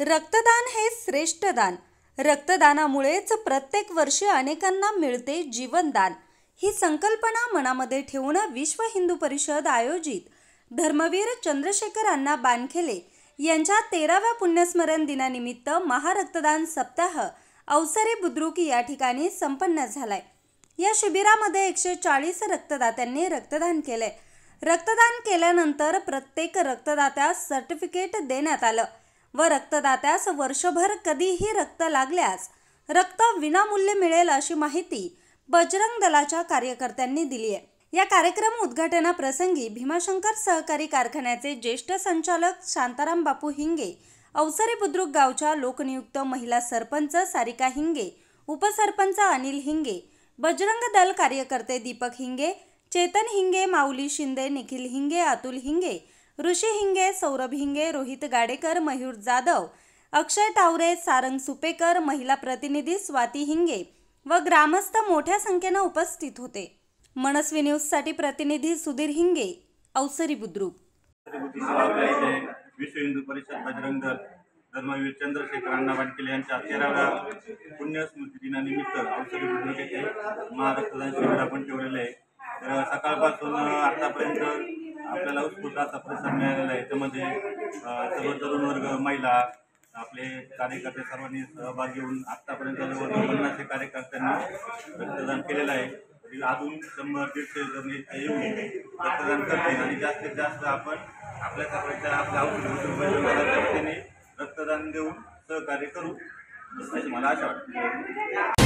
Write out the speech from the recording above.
रक्तदान हे श्रेष्ठ दान. रक्तदानामुळेच प्रत्येक वर्षी अनेकांना मिळते जीवनदान. ही संकल्पना मनामध्ये ठेवून विश्व हिंदू परिषद आयोजित धर्मवीर चंद्रशेखर अण्णा बानखेले यांच्या 13व्या पुण्यस्मरण दिनानिमित्त महारक्तदान सप्ताह अवसरे बुद्रुक या ठिकाणी संपन्न झालाय. या शिबिरामध्ये 140 रक्तदात्यांनी रक्तदान केले. रक्तदान केल्यानंतर प्रत्येक रक्तदात्यास सर्टिफिकेट देण्यात आलं व रक्तदात्यास वर्षभर कधीही रक्त लागल्यास रक्त विनामूल्य मिळेल अशी माहिती बजरंग दलाच्या कार्यकर्त्यांनी दिली आहे. या कार्यक्रम उद्घाटनाप्रसंगी भीमाशंकर सहकारी कारखान्याचे ज्येष्ठ संचालक शांताराम बापू हिंगे, अवसरे बुद्रुक गावच्या लोकनियुक्त महिला सरपंच सारिका हिंगे, उपसरपंच अनिल हिंगे, बजरंग दल कार्यकर्ते दीपक हिंगे, चेतन हिंगे, माऊली शिंदे, निखिल हिंगे, अतुल हिंगे, ऋषी हिंगे, सौरभ हिंगे, रोहित गाडेकर, मयूर जाधव, अक्षय टावरे, सारंग सुपेकर, महिला प्रतिनिधी स्वाती हिंगे व ग्रामस्थ मोठ्या संख्येने उपस्थित होते. मनस्वी न्यूजसाठी प्रतिनिधी सुधीर हिंगे, अवसरी बुद्रुक. विश्व हिंदू परिषद बजरंग दल धर्मवीर चंद्रशेखर अण्णा बानखेले यांच्या 13व्या पुण्यस्मृती दिनानिमित्त अवसरी बुद्रुक येथे महारक्तदान शिबिर आपण ठेवलेले आहे. तर सकाळपासून आतापर्यंत आपल्याला उत्स्फूर्त असा प्रतिसाद मिळालेला आहे. त्यामध्ये सर्व तरुण वर्ग, महिला, आपले कार्यकर्ते सर्वांनी सहभाग घेऊन आतापर्यंत जवळ 50 कार्यकर्त्यांनी रक्तदान केलेलं आहे. अजून 100-150 जण येऊन रक्तदान करतील आणि जास्तीत जास्त आपण आपल्या वतीने रक्तदान देऊन सहकार्य करू अशी मला आशा वाटते.